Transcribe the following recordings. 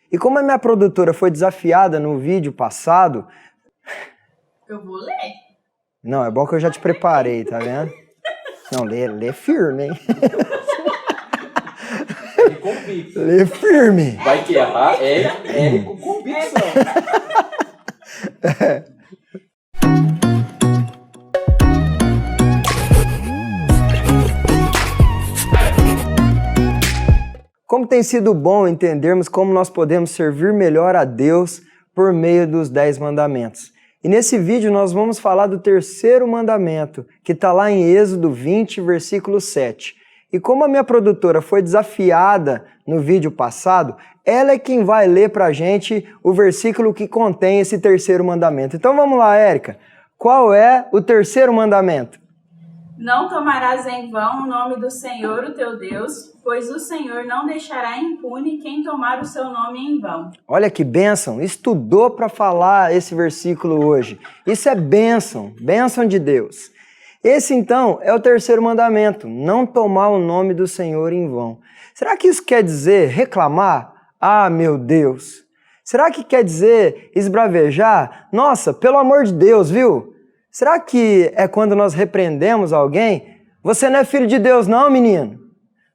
E como a minha produtora foi desafiada no vídeo passado... Eu vou ler. Não, é bom que eu já te preparei, tá vendo? Não, lê firme, hein? Lê firme. Vai que errar, é com convicção. Como tem sido bom entendermos como nós podemos servir melhor a Deus por meio dos 10 mandamentos. E nesse vídeo nós vamos falar do terceiro mandamento, que está lá em Êxodo 20, versículo 7. E como a minha produtora foi desafiada no vídeo passado, ela é quem vai ler para a gente o versículo que contém esse terceiro mandamento. Então vamos lá, Érica. Qual é o terceiro mandamento? Não tomarás em vão o nome do Senhor, o teu Deus, pois o Senhor não deixará impune quem tomar o seu nome em vão. Olha que bênção, estudou para falar esse versículo hoje. Isso é bênção, bênção de Deus. Esse então é o terceiro mandamento, não tomar o nome do Senhor em vão. Será que isso quer dizer reclamar? Ah, meu Deus! Será que quer dizer esbravejar? Nossa, pelo amor de Deus, viu? Será que é quando nós repreendemos alguém? Você não é filho de Deus não, menino?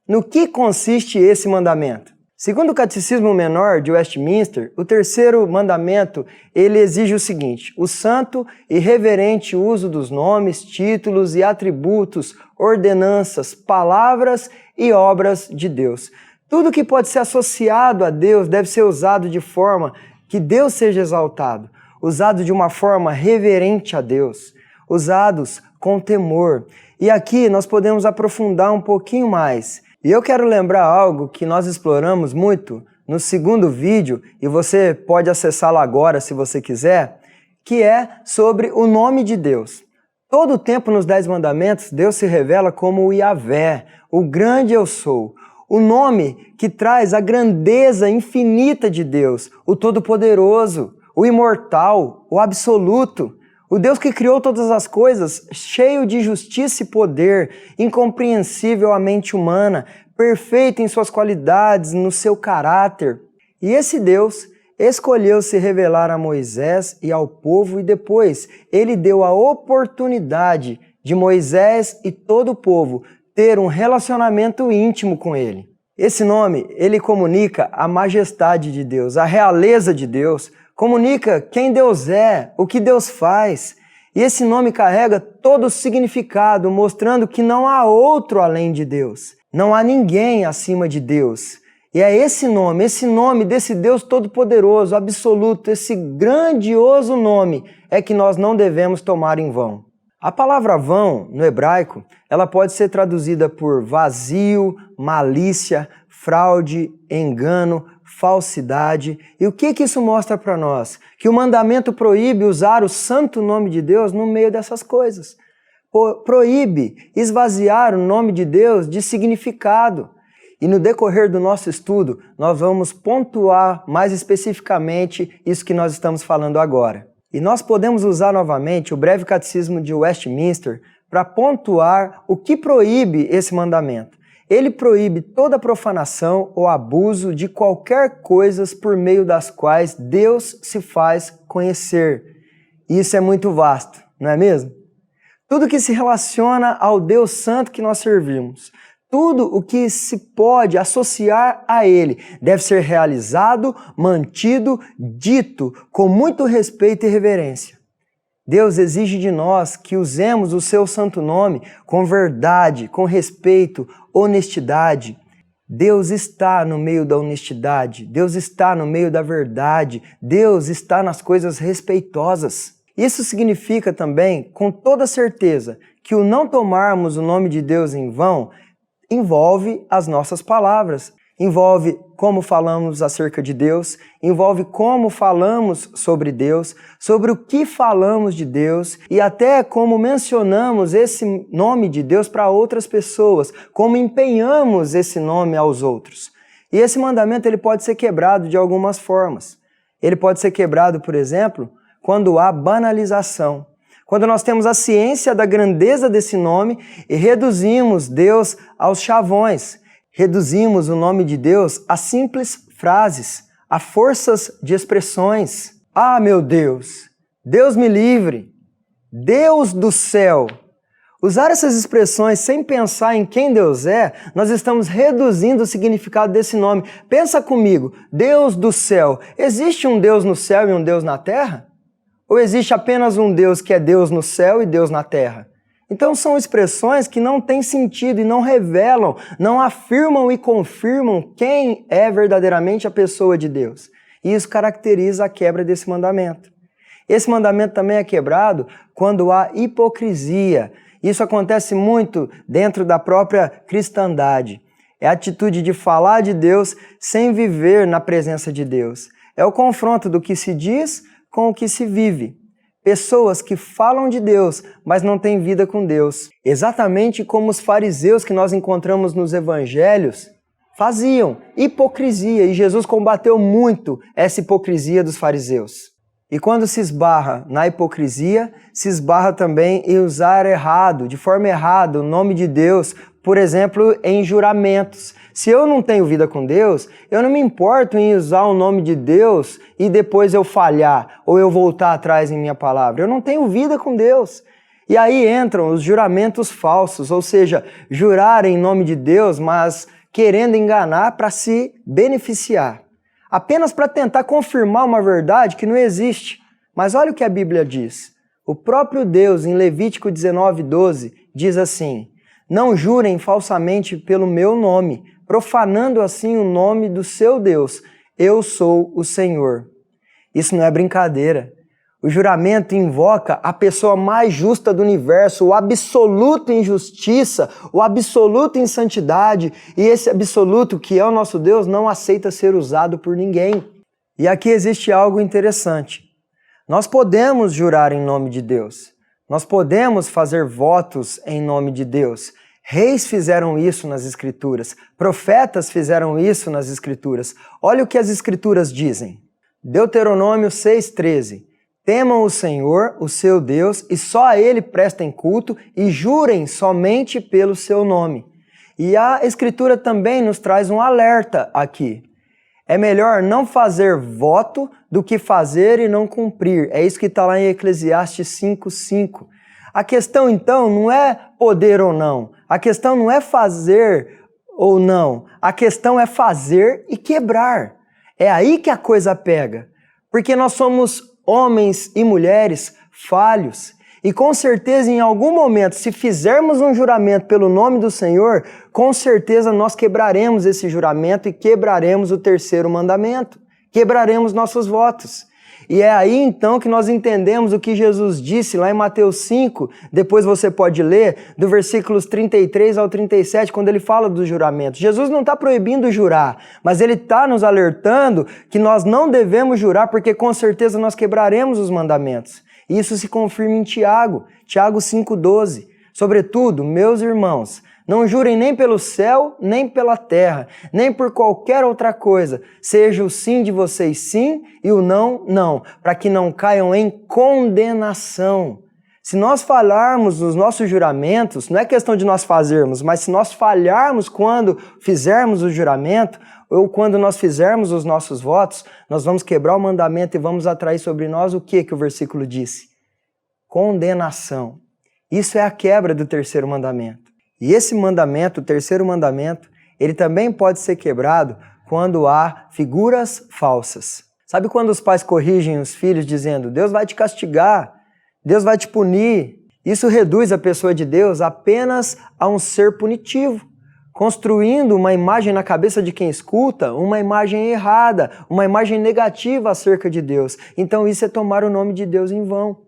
No que consiste esse mandamento? Segundo o Catecismo Menor de Westminster, o terceiro mandamento, ele exige o seguinte: o santo e reverente uso dos nomes, títulos e atributos, ordenanças, palavras e obras de Deus. Tudo que pode ser associado a Deus deve ser usado de forma que Deus seja exaltado, usado de uma forma reverente a Deus, usados com temor. E aqui nós podemos aprofundar um pouquinho mais. E eu quero lembrar algo que nós exploramos muito no segundo vídeo, e você pode acessá-lo agora se você quiser, que é sobre o nome de Deus. Todo o tempo nos 10 mandamentos, Deus se revela como o Yahvé, o grande eu sou. O nome que traz a grandeza infinita de Deus, o Todo-Poderoso, o imortal, o absoluto, o Deus que criou todas as coisas, cheio de justiça e poder, incompreensível à mente humana, perfeito em suas qualidades, no seu caráter. E esse Deus escolheu se revelar a Moisés e ao povo, e depois ele deu a oportunidade de Moisés e todo o povo ter um relacionamento íntimo com ele. Esse nome, ele comunica a majestade de Deus, a realeza de Deus, comunica quem Deus é, o que Deus faz. E esse nome carrega todo o significado, mostrando que não há outro além de Deus. Não há ninguém acima de Deus. E é esse nome desse Deus todo-poderoso, absoluto, esse grandioso nome é que nós não devemos tomar em vão. A palavra vão, no hebraico, ela pode ser traduzida por vazio, malícia, fraude, engano, falsidade. E o que isso mostra para nós? Que o mandamento proíbe usar o santo nome de Deus no meio dessas coisas. Proíbe esvaziar o nome de Deus de significado. E no decorrer do nosso estudo, nós vamos pontuar mais especificamente isso que nós estamos falando agora. E nós podemos usar novamente o breve catecismo de Westminster para pontuar o que proíbe esse mandamento. Ele proíbe toda profanação ou abuso de qualquer coisa por meio das quais Deus se faz conhecer. Isso é muito vasto, não é mesmo? Tudo que se relaciona ao Deus Santo que nós servimos, tudo o que se pode associar a Ele deve ser realizado, mantido, dito com muito respeito e reverência. Deus exige de nós que usemos o seu santo nome com verdade, com respeito, honestidade. Deus está no meio da honestidade, Deus está no meio da verdade, Deus está nas coisas respeitosas. Isso significa também, com toda certeza, que o não tomarmos o nome de Deus em vão envolve as nossas palavras, envolve como falamos acerca de Deus, envolve como falamos sobre Deus, sobre o que falamos de Deus e até como mencionamos esse nome de Deus para outras pessoas, como empenhamos esse nome aos outros. E esse mandamento ele pode ser quebrado de algumas formas. Ele pode ser quebrado, por exemplo, quando há banalização. Quando nós temos a ciência da grandeza desse nome e reduzimos Deus aos chavões, reduzimos o nome de Deus a simples frases, a forças de expressões. Ah, meu Deus! Deus me livre! Deus do céu! Usar essas expressões sem pensar em quem Deus é, nós estamos reduzindo o significado desse nome. Pensa comigo, Deus do céu. Existe um Deus no céu e um Deus na terra? Ou existe apenas um Deus que é Deus no céu e Deus na terra? Então são expressões que não têm sentido e não revelam, não afirmam e confirmam quem é verdadeiramente a pessoa de Deus. E isso caracteriza a quebra desse mandamento. Esse mandamento também é quebrado quando há hipocrisia. Isso acontece muito dentro da própria cristandade. É a atitude de falar de Deus sem viver na presença de Deus. É o confronto do que se diz com o que se vive. Pessoas que falam de Deus, mas não têm vida com Deus. Exatamente como os fariseus que nós encontramos nos evangelhos faziam. Hipocrisia. E Jesus combateu muito essa hipocrisia dos fariseus. E quando se esbarra na hipocrisia, se esbarra também em usar errado, de forma errada, o nome de Deus, por exemplo, em juramentos. Se eu não tenho vida com Deus, eu não me importo em usar o nome de Deus e depois eu falhar ou eu voltar atrás em minha palavra. Eu não tenho vida com Deus. E aí entram os juramentos falsos, ou seja, jurar em nome de Deus, mas querendo enganar para se beneficiar. Apenas para tentar confirmar uma verdade que não existe. Mas olha o que a Bíblia diz. O próprio Deus, em Levítico 19:12, diz assim: não jurem falsamente pelo meu nome, profanando assim o nome do seu Deus. Eu sou o Senhor. Isso não é brincadeira. O juramento invoca a pessoa mais justa do universo, o absoluto em justiça, o absoluto em santidade, e esse absoluto, que é o nosso Deus, não aceita ser usado por ninguém. E aqui existe algo interessante. Nós podemos jurar em nome de Deus. Nós podemos fazer votos em nome de Deus. Reis fizeram isso nas Escrituras. Profetas fizeram isso nas Escrituras. Olha o que as Escrituras dizem. Deuteronômio 6:13. Temam o Senhor, o seu Deus, e só a Ele prestem culto e jurem somente pelo seu nome. E a Escritura também nos traz um alerta aqui. É melhor não fazer voto do que fazer e não cumprir. É isso que está lá em Eclesiastes 5:5. A questão, então, não é poder ou não. A questão não é fazer ou não. A questão é fazer e quebrar. É aí que a coisa pega. Porque nós somos homens e mulheres falhos. E com certeza, em algum momento, se fizermos um juramento pelo nome do Senhor, com certeza nós quebraremos esse juramento e quebraremos o terceiro mandamento. Quebraremos nossos votos. E é aí então que nós entendemos o que Jesus disse lá em Mateus 5, depois você pode ler, do versículos 33 ao 37, quando ele fala do juramento. Jesus não está proibindo jurar, mas ele está nos alertando que nós não devemos jurar, porque com certeza nós quebraremos os mandamentos. E isso se confirma em Tiago 5:12. Sobretudo, meus irmãos, não jurem nem pelo céu, nem pela terra, nem por qualquer outra coisa. Seja o sim de vocês sim e o não, não, para que não caiam em condenação. Se nós falharmos nos nossos juramentos, não é questão de nós fazermos, mas se nós falharmos quando fizermos o juramento, ou quando nós fizermos os nossos votos, nós vamos quebrar o mandamento e vamos atrair sobre nós o que o versículo disse? Condenação. Isso é a quebra do terceiro mandamento. E esse mandamento, o terceiro mandamento, ele também pode ser quebrado quando há figuras falsas. Sabe quando os pais corrigem os filhos dizendo, Deus vai te castigar, Deus vai te punir? Isso reduz a pessoa de Deus apenas a um ser punitivo, construindo uma imagem na cabeça de quem escuta, uma imagem errada, uma imagem negativa acerca de Deus. Então isso é tomar o nome de Deus em vão.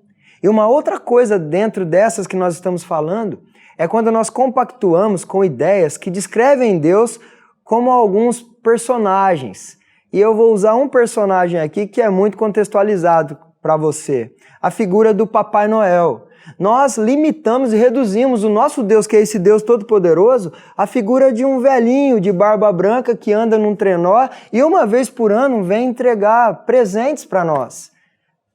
E uma outra coisa dentro dessas que nós estamos falando é quando nós compactuamos com ideias que descrevem Deus como alguns personagens. E eu vou usar um personagem aqui que é muito contextualizado para você. A figura do Papai Noel. Nós limitamos e reduzimos o nosso Deus, que é esse Deus todo-poderoso, à figura de um velhinho de barba branca que anda num trenó e uma vez por ano vem entregar presentes para nós.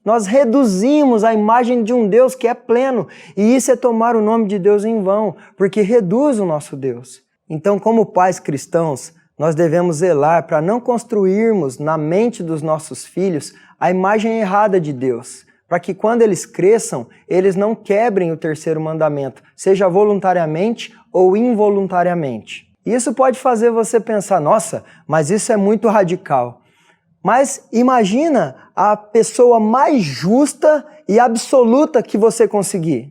Nós reduzimos a imagem de um Deus que é pleno, e isso é tomar o nome de Deus em vão, porque reduz o nosso Deus. Então, como pais cristãos, nós devemos zelar para não construirmos na mente dos nossos filhos a imagem errada de Deus, para que quando eles cresçam, eles não quebrem o terceiro mandamento, seja voluntariamente ou involuntariamente. Isso pode fazer você pensar, nossa, mas isso é muito radical. Mas imagina a pessoa mais justa e absoluta que você conseguir.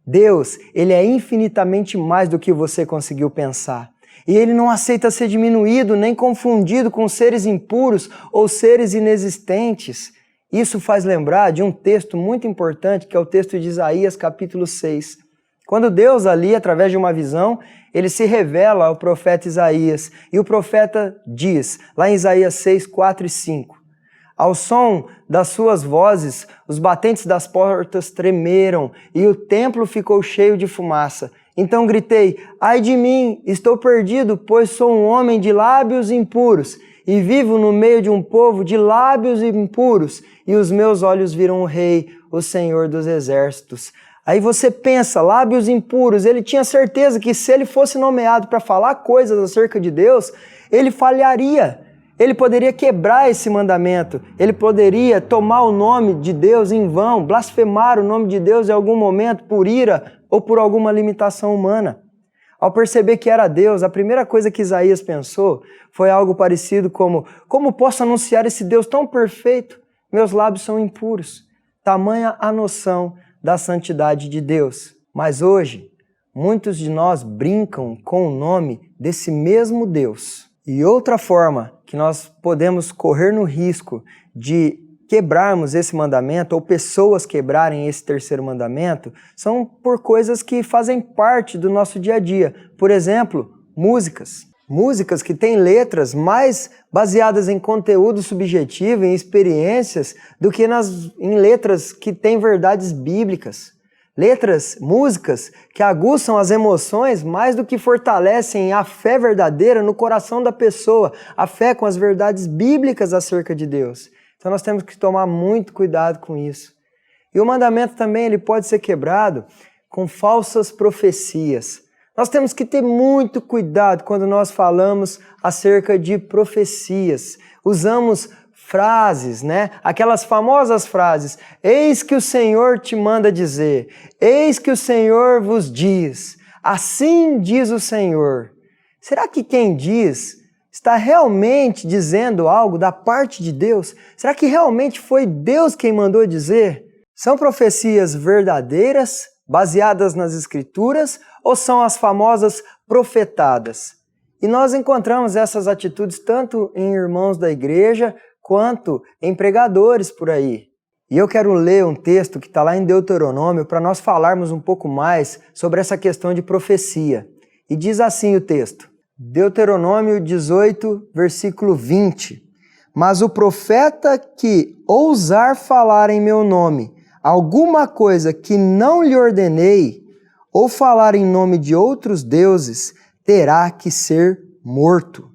Deus, Ele é infinitamente mais do que você conseguiu pensar. E Ele não aceita ser diminuído nem confundido com seres impuros ou seres inexistentes. Isso faz lembrar de um texto muito importante, que é o texto de Isaías, capítulo 6. Quando Deus ali, através de uma visão, Ele se revela ao profeta Isaías. E o profeta diz, lá em Isaías 6, 4 e 5, ao som das suas vozes, os batentes das portas tremeram e o templo ficou cheio de fumaça. Então gritei, ai de mim, estou perdido, pois sou um homem de lábios impuros e vivo no meio de um povo de lábios impuros, e os meus olhos viram o Rei, o Senhor dos Exércitos. Aí você pensa, lábios impuros, ele tinha certeza que se ele fosse nomeado para falar coisas acerca de Deus, ele falharia. Ele poderia quebrar esse mandamento, ele poderia tomar o nome de Deus em vão, blasfemar o nome de Deus em algum momento por ira ou por alguma limitação humana. Ao perceber que era Deus, a primeira coisa que Isaías pensou foi algo parecido como posso anunciar esse Deus tão perfeito? Meus lábios são impuros. Tamanha a noção da santidade de Deus. Mas hoje, muitos de nós brincam com o nome desse mesmo Deus. E outra forma que nós podemos correr no risco de quebrarmos esse mandamento, ou pessoas quebrarem esse terceiro mandamento, são por coisas que fazem parte do nosso dia a dia. Por exemplo, músicas. Músicas que têm letras mais baseadas em conteúdo subjetivo, em experiências, do que em letras que têm verdades bíblicas. Músicas que aguçam as emoções mais do que fortalecem a fé verdadeira no coração da pessoa, a fé com as verdades bíblicas acerca de Deus. Então nós temos que tomar muito cuidado com isso. E o mandamento também ele pode ser quebrado com falsas profecias. Nós temos que ter muito cuidado quando nós falamos acerca de profecias. Usamos frases, Aquelas famosas frases. Eis que o Senhor te manda dizer. Eis que o Senhor vos diz. Assim diz o Senhor. Será que quem diz está realmente dizendo algo da parte de Deus? Será que realmente foi Deus quem mandou dizer? São profecias verdadeiras, baseadas nas Escrituras, ou são as famosas profetadas? E nós encontramos essas atitudes tanto em irmãos da igreja, quanto em pregadores por aí. E eu quero ler um texto que está lá em Deuteronômio para nós falarmos um pouco mais sobre essa questão de profecia. E diz assim o texto, Deuteronômio 18, versículo 20. Mas o profeta que ousar falar em meu nome alguma coisa que não lhe ordenei, ou falar em nome de outros deuses, terá que ser morto.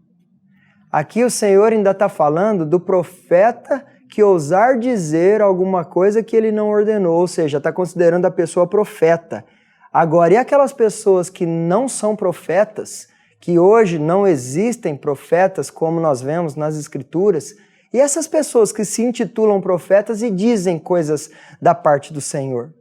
Aqui o Senhor ainda está falando do profeta que ousar dizer alguma coisa que ele não ordenou, ou seja, está considerando a pessoa profeta. Agora, e aquelas pessoas que não são profetas, que hoje não existem profetas como nós vemos nas Escrituras, e essas pessoas que se intitulam profetas e dizem coisas da parte do Senhor?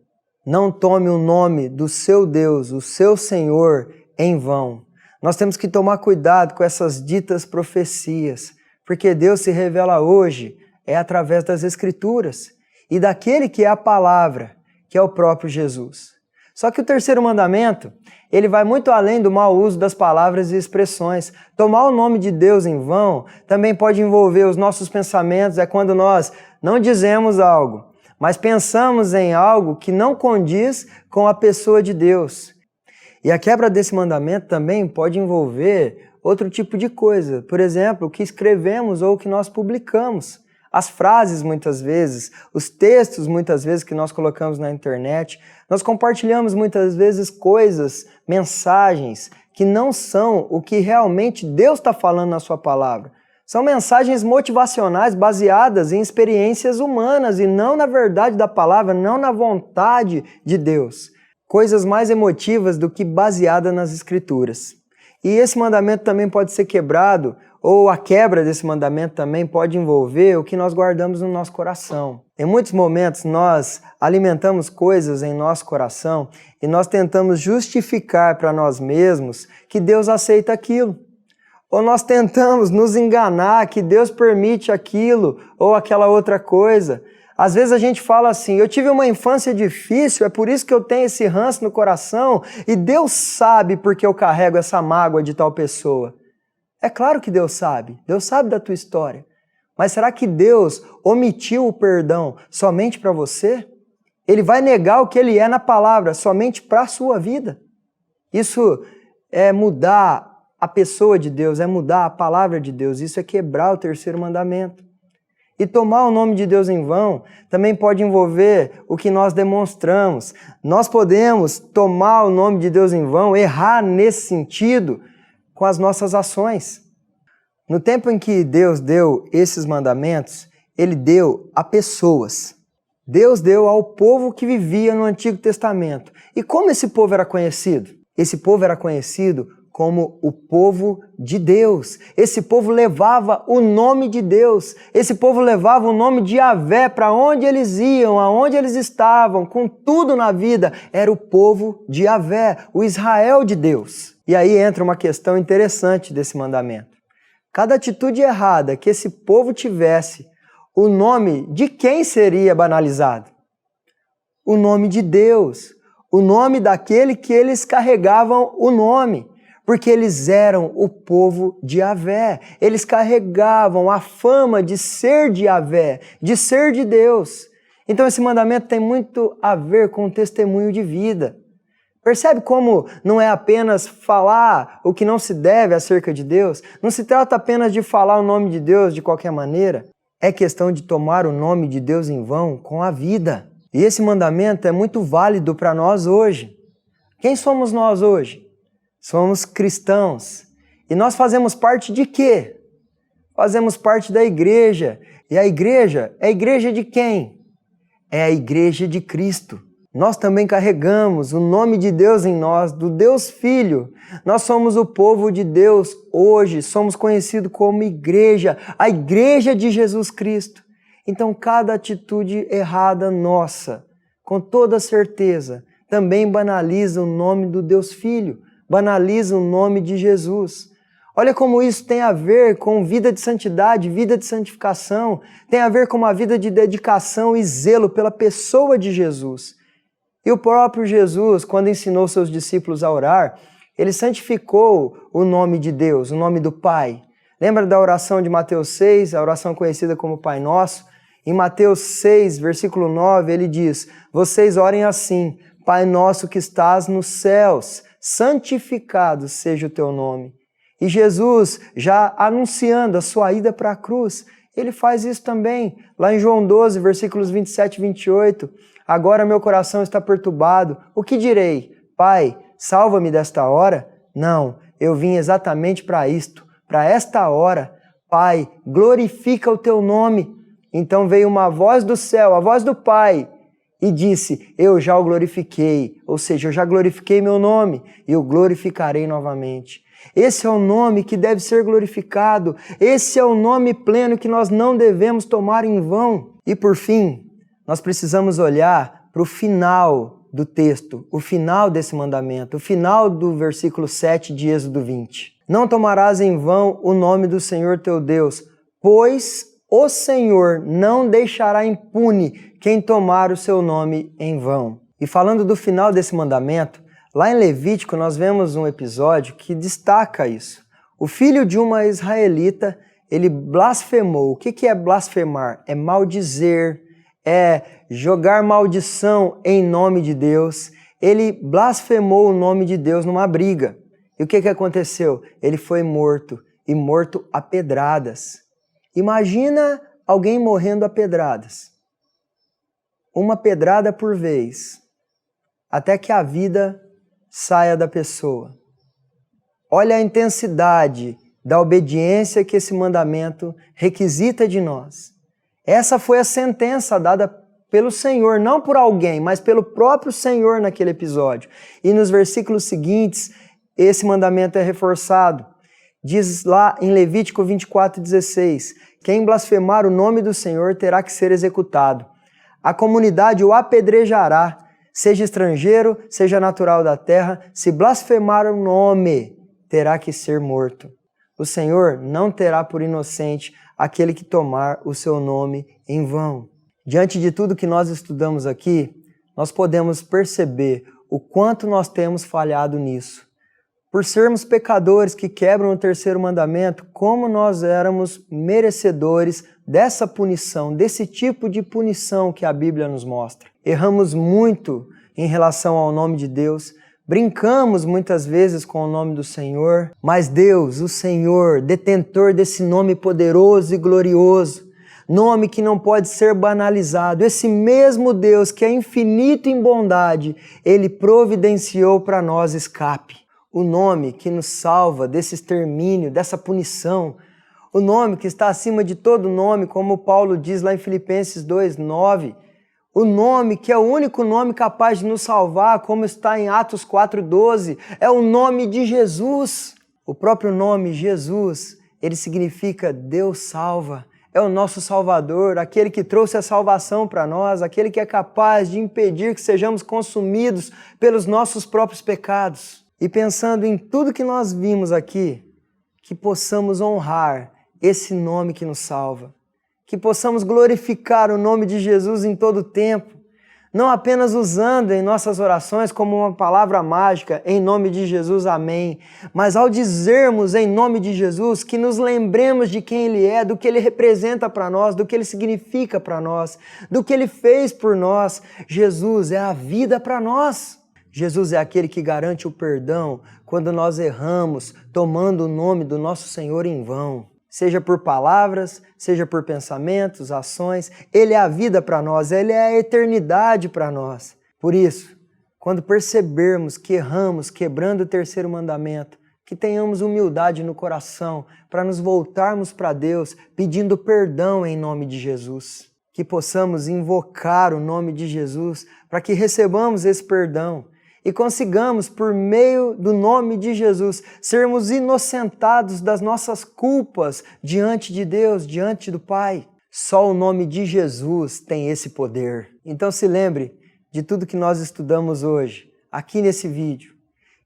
Não tome o nome do seu Deus, o seu Senhor, em vão. Nós temos que tomar cuidado com essas ditas profecias, porque Deus se revela hoje através das Escrituras e daquele que é a palavra, que é o próprio Jesus. Só que o terceiro mandamento, ele vai muito além do mau uso das palavras e expressões. Tomar o nome de Deus em vão também pode envolver os nossos pensamentos, é quando nós não dizemos algo, mas pensamos em algo que não condiz com a pessoa de Deus. E a quebra desse mandamento também pode envolver outro tipo de coisa. Por exemplo, o que escrevemos ou o que nós publicamos. As frases, muitas vezes, os textos, muitas vezes, que nós colocamos na internet. Nós compartilhamos, muitas vezes, coisas, mensagens, que não são o que realmente Deus está falando na sua palavra. São mensagens motivacionais baseadas em experiências humanas e não na verdade da palavra, não na vontade de Deus. Coisas mais emotivas do que baseadas nas Escrituras. E esse mandamento também pode ser quebrado, ou a quebra desse mandamento também pode envolver o que nós guardamos no nosso coração. Em muitos momentos nós alimentamos coisas em nosso coração e nós tentamos justificar para nós mesmos que Deus aceita aquilo. Ou nós tentamos nos enganar que Deus permite aquilo ou aquela outra coisa. Às vezes a gente fala assim, eu tive uma infância difícil, é por isso que eu tenho esse ranço no coração e Deus sabe porque eu carrego essa mágoa de tal pessoa. É claro que Deus sabe da tua história. Mas será que Deus omitiu o perdão somente para você? Ele vai negar o que Ele é na palavra somente para a sua vida? Isso é mudar a pessoa de Deus, é mudar a palavra de Deus, isso é quebrar o terceiro mandamento. E tomar o nome de Deus em vão também pode envolver o que nós demonstramos. Nós podemos tomar o nome de Deus em vão, errar nesse sentido com as nossas ações. No tempo em que Deus deu esses mandamentos, Ele deu a pessoas. Deus deu ao povo que vivia no Antigo Testamento. E como esse povo era conhecido? Esse povo era conhecido como o povo de Deus. Esse povo levava o nome de Deus. Esse povo levava o nome de Yahvé para onde eles iam, aonde eles estavam, com tudo na vida. Era o povo de Yahvé, o Israel de Deus. E aí entra uma questão interessante desse mandamento. Cada atitude errada que esse povo tivesse, o nome de quem seria banalizado? O nome de Deus. O nome daquele que eles carregavam o nome. Porque eles eram o povo de Yahvé. Eles carregavam a fama de ser de Yahvé, de ser de Deus. Então esse mandamento tem muito a ver com o testemunho de vida. Percebe como não é apenas falar o que não se deve acerca de Deus? Não se trata apenas de falar o nome de Deus de qualquer maneira. É questão de tomar o nome de Deus em vão com a vida. E esse mandamento é muito válido para nós hoje. Quem somos nós hoje? Somos cristãos. E nós fazemos parte de quê? Fazemos parte da igreja. E a igreja é a igreja de quem? É a igreja de Cristo. Nós também carregamos o nome de Deus em nós, do Deus Filho. Nós somos o povo de Deus hoje, somos conhecidos como igreja, a igreja de Jesus Cristo. Então cada atitude errada nossa, com toda certeza, também banaliza o nome do Deus Filho. Banaliza o nome de Jesus. Olha como isso tem a ver com vida de santidade, vida de santificação, tem a ver com uma vida de dedicação e zelo pela pessoa de Jesus. E o próprio Jesus, quando ensinou seus discípulos a orar, ele santificou o nome de Deus, o nome do Pai. Lembra da oração de Mateus 6, a oração conhecida como Pai Nosso? Em Mateus 6, versículo 9, ele diz, vocês orem assim, Pai nosso que estás nos céus, santificado seja o teu nome. E Jesus, já anunciando a sua ida para a cruz, ele faz isso também. Lá em João 12, versículos 27 e 28, agora meu coração está perturbado. O que direi? Pai, salva-me desta hora? Não, eu vim exatamente para isto, para esta hora. Pai, glorifica o teu nome. Então veio uma voz do céu, a voz do Pai, e disse, eu já o glorifiquei, ou seja, eu já glorifiquei meu nome e o glorificarei novamente. Esse é o nome que deve ser glorificado, esse é o nome pleno que nós não devemos tomar em vão. E por fim, nós precisamos olhar para o final do texto, o final desse mandamento, o final do versículo 7 de Êxodo 20. Não tomarás em vão o nome do Senhor teu Deus, pois o Senhor não deixará impune quem tomar o seu nome em vão. E falando do final desse mandamento, lá em Levítico nós vemos um episódio que destaca isso. O filho de uma israelita, ele blasfemou. O que é blasfemar? É maldizer, é jogar maldição em nome de Deus. Ele blasfemou o nome de Deus numa briga. E o que aconteceu? Ele foi morto, e morto a pedradas. Imagina alguém morrendo a pedradas. Uma pedrada por vez, até que a vida saia da pessoa. Olha a intensidade da obediência que esse mandamento requisita de nós. Essa foi a sentença dada pelo Senhor, não por alguém, mas pelo próprio Senhor naquele episódio. E nos versículos seguintes, esse mandamento é reforçado. Diz lá em Levítico 24:16, quem blasfemar o nome do Senhor terá que ser executado. A comunidade o apedrejará, seja estrangeiro, seja natural da terra, se blasfemar o nome, terá que ser morto. O Senhor não terá por inocente aquele que tomar o seu nome em vão. Diante de tudo que nós estudamos aqui, nós podemos perceber o quanto nós temos falhado nisso. Por sermos pecadores que quebram o terceiro mandamento, como nós éramos merecedores dessa punição, desse tipo de punição que a Bíblia nos mostra. Erramos muito em relação ao nome de Deus, brincamos muitas vezes com o nome do Senhor, mas Deus, o Senhor, detentor desse nome poderoso e glorioso, nome que não pode ser banalizado, esse mesmo Deus que é infinito em bondade, Ele providenciou para nós escape. O nome que nos salva desse extermínio, dessa punição, o nome que está acima de todo nome, como Paulo diz lá em Filipenses 2:9, o nome que é o único nome capaz de nos salvar, como está em Atos 4:12, é o nome de Jesus. O próprio nome Jesus, ele significa Deus salva. É o nosso Salvador, aquele que trouxe a salvação para nós, aquele que é capaz de impedir que sejamos consumidos pelos nossos próprios pecados. E pensando em tudo que nós vimos aqui, que possamos honrar esse nome que nos salva, que possamos glorificar o nome de Jesus em todo o tempo, não apenas usando em nossas orações como uma palavra mágica, em nome de Jesus, amém, mas ao dizermos em nome de Jesus, que nos lembremos de quem Ele é, do que Ele representa para nós, do que Ele significa para nós, do que Ele fez por nós. Jesus é a vida para nós. Jesus é aquele que garante o perdão quando nós erramos, tomando o nome do nosso Senhor em vão. Seja por palavras, seja por pensamentos, ações, Ele é a vida para nós, Ele é a eternidade para nós. Por isso, quando percebermos que erramos quebrando o terceiro mandamento, que tenhamos humildade no coração para nos voltarmos para Deus pedindo perdão em nome de Jesus. Que possamos invocar o nome de Jesus para que recebamos esse perdão e consigamos, por meio do nome de Jesus, sermos inocentados das nossas culpas diante de Deus, diante do Pai. Só o nome de Jesus tem esse poder. Então se lembre de tudo que nós estudamos hoje, aqui nesse vídeo,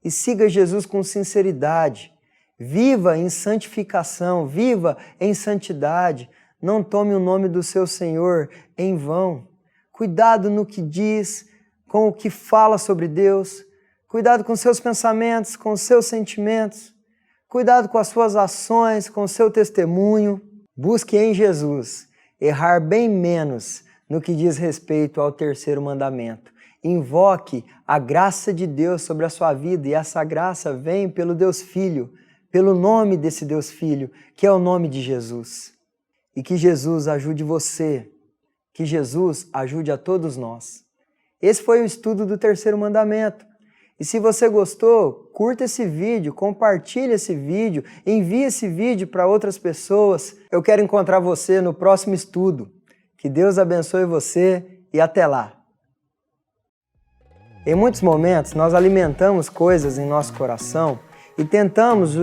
e siga Jesus com sinceridade. Viva em santificação, viva em santidade. Não tome o nome do seu Senhor em vão. Cuidado no que diz, com o que fala sobre Deus, cuidado com seus pensamentos, com seus sentimentos, cuidado com as suas ações, com o seu testemunho. Busque em Jesus errar bem menos no que diz respeito ao terceiro mandamento. Invoque a graça de Deus sobre a sua vida e essa graça vem pelo Deus Filho, pelo nome desse Deus Filho, que é o nome de Jesus. E que Jesus ajude você, que Jesus ajude a todos nós. Esse foi o estudo do terceiro mandamento. E se você gostou, curta esse vídeo, compartilhe esse vídeo, envie esse vídeo para outras pessoas. Eu quero encontrar você no próximo estudo. Que Deus abençoe você e até lá. Em muitos momentos, nós alimentamos coisas em nosso coração e tentamos...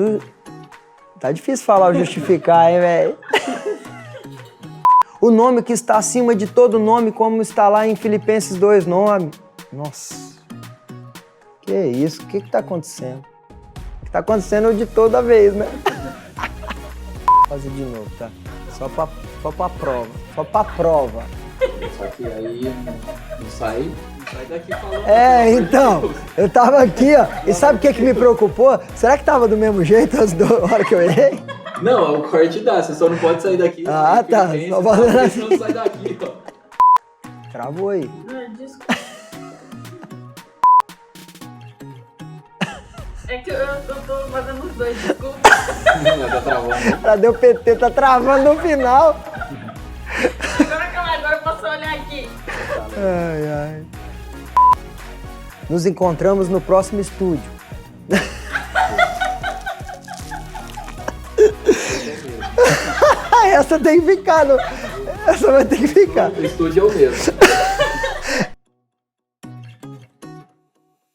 Tá difícil falar o justificar, hein, velho? O nome que está acima de todo nome, como está lá em Filipenses 2:9. Nossa, que é isso? O que está acontecendo? O que está acontecendo de toda vez, né? Vou fazer de novo, tá? Só pra prova. Só pra prova. Só que aí não sai daqui falando. Então, eu tava aqui, ó. E sabe o que me preocupou? Será que tava do mesmo jeito na hora que eu errei? Não, o corte dá, você só não pode sair daqui. Ah, tá. Só fazendo assim. Não sai daqui, ó. Travou aí. Desculpa. É que eu tô fazendo os dois, desculpa. Não, tá travando. Ela deu PT, tá travando no final. Agora eu posso olhar aqui. Ai, ai. Nos encontramos no próximo estúdio. Essa tem que ficar. Essa vai ter que ficar. O estúdio é o mesmo.